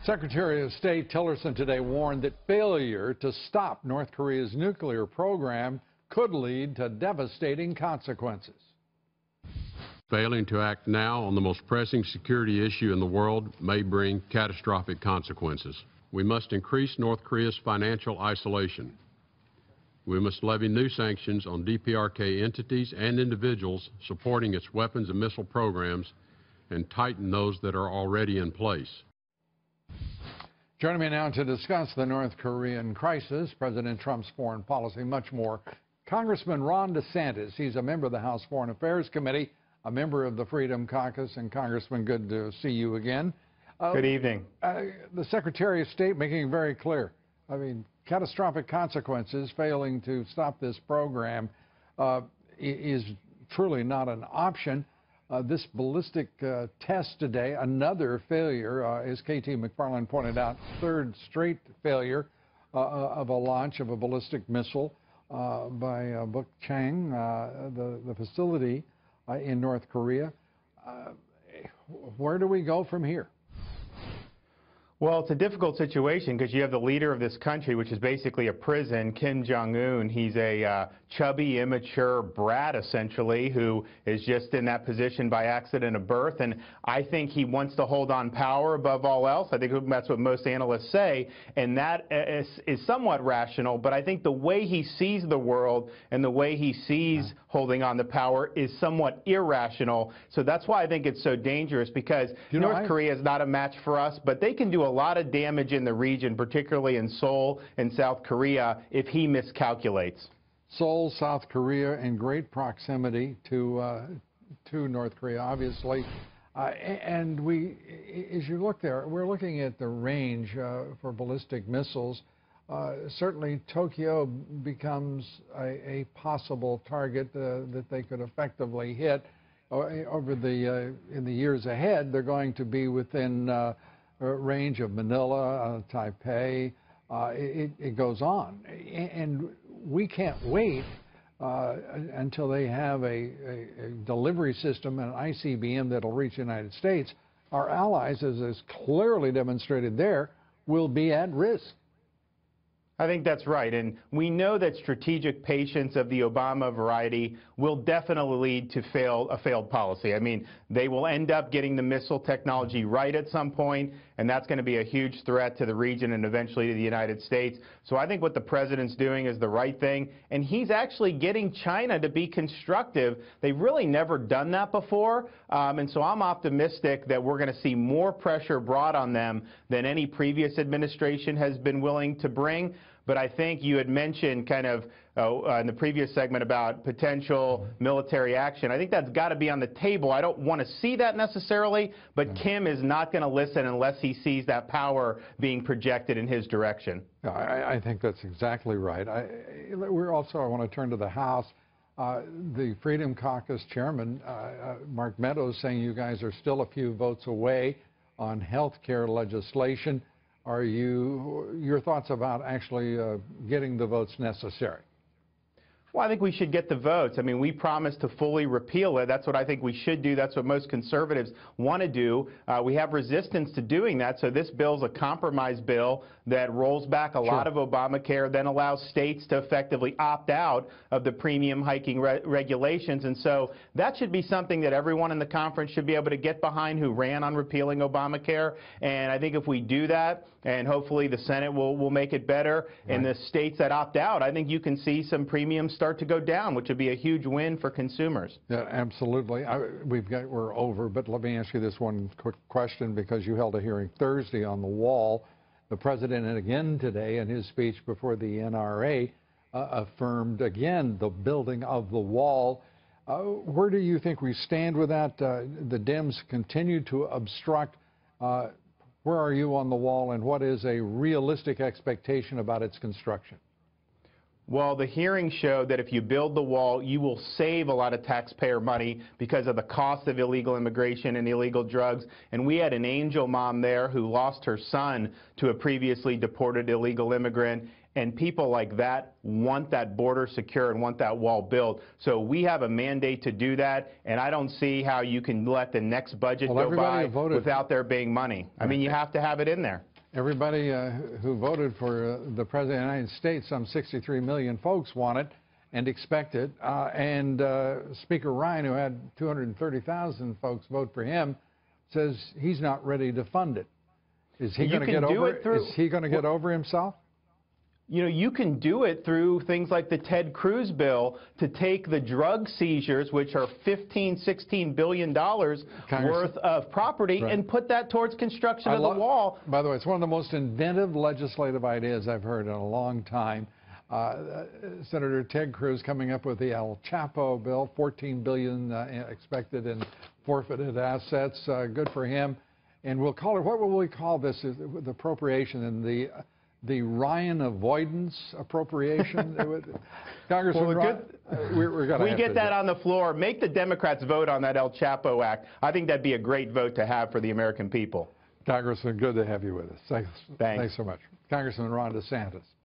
Secretary of State Tillerson today warned that failure to stop North Korea's nuclear program could lead to devastating consequences. Failing to act now on the most pressing security issue in the world may bring catastrophic consequences. We must increase North Korea's financial isolation. We must levy new sanctions on DPRK entities and individuals supporting its weapons and missile programs and tighten those that are already in place. Joining me now to discuss the North Korean crisis, President Trump's foreign policy, much more, Congressman Ron Desantis. He's a member of the House Foreign Affairs Committee, a member of the Freedom Caucus, and Congressman, good to see you again. Good evening. The Secretary of State making it very clear. I mean, catastrophic consequences, failing to stop this program is truly not an option. This ballistic test today, another failure, as KT McFarland pointed out, third straight failure of a launch of a ballistic missile by Bukchang, the facility in North Korea. Where do we go from here? Well, it's a difficult situation because you have the leader of this country, which is basically a prison, Kim Jong-un. He's a chubby, immature brat, essentially, who is just in that position by accident of birth. And I think he wants to hold on power above all else. I think that's what most analysts say. And that is somewhat rational. But I think the way he sees the world and the way he sees holding on to power is somewhat irrational. So that's why I think it's so dangerous, because North Korea is not a match for us, but they can do a lot of damage in the region, particularly in Seoul and South Korea, if he miscalculates. Seoul, South Korea, in great proximity to North Korea, obviously. And as you look there, we're looking at the range for ballistic missiles. Certainly, Tokyo becomes a possible target that they could effectively hit. Over in the years ahead, they're going to be within range of Manila, Taipei. It goes on, and we can't wait until they have a delivery system and an ICBM that'll reach the United States. Our allies, as is clearly demonstrated there, will be at risk. I think that's right, and we know that strategic patience of the Obama variety will definitely lead to a failed policy. I mean, they will end up getting the missile technology right at some point, and that's going to be a huge threat to the region and eventually to the United States. So I think what the president's doing is the right thing, and he's actually getting China to be constructive. They've really never done that before, and so I'm optimistic that we're going to see more pressure brought on them than any previous administration has been willing to bring. But I think you had mentioned kind of in the previous segment about potential military action. I think that's got to be on the table. I don't want to see that necessarily, but Kim is not going to listen unless he sees that power being projected in his direction. I think that's exactly right. I want to turn to the House. The Freedom Caucus chairman, Mark Meadows, saying you guys are still a few votes away on health care legislation. Are your thoughts about actually getting the votes necessary? Well, I think we should get the votes. I mean, we promised to fully repeal it. That's what I think we should do. That's what most conservatives want to do. We have resistance to doing that, so this bill's a compromise bill that rolls back a lot of Obamacare, then allows states to effectively opt out of the premium hiking regulations. And so that should be something that everyone in the conference should be able to get behind who ran on repealing Obamacare. And I think if we do that, and hopefully the Senate will make it better, and the states that opt out, I think you can see some premiums start to go down, which would be a huge win for consumers. Yeah, absolutely. We're over, but let me ask you this one quick question, because you held a hearing Thursday on the wall. The president, and again today in his speech before the NRA, affirmed again the building of the wall. Where do you think we stand with that? The Dems continue to obstruct. Where are you on the wall, and what is a realistic expectation about its construction? Well, the hearing showed that if you build the wall, you will save a lot of taxpayer money because of the cost of illegal immigration and illegal drugs. And we had an angel mom there who lost her son to a previously deported illegal immigrant. And people like that want that border secure and want that wall built. So we have a mandate to do that, and I don't see how you can let the next budget go by without there being money. I mean, you have to have it in there. Everybody who voted for the President of the United States, some 63 million folks want it and expect it. And Speaker Ryan, who had 230,000 folks vote for him, says he's not ready to fund it. Is he going to get over it? Is he going to get over himself? You know, you can do it through things like the Ted Cruz bill to take the drug seizures, which are $15–16 billion worth of property, right, and put that towards construction of the wall. By the way, it's one of the most inventive legislative ideas I've heard in a long time. Senator Ted Cruz coming up with the El Chapo bill, $14 billion expected in forfeited assets. Good for him. And we'll call it, what will we call this? The appropriation and the Ryan avoidance appropriation. Congressman Ryan, we're going to we get that on the floor. Make the Democrats vote on that El Chapo Act. I think that'd be a great vote to have for the American people. Congressman, good to have you with us. Thanks Thanks so much. Congressman Ron DeSantis.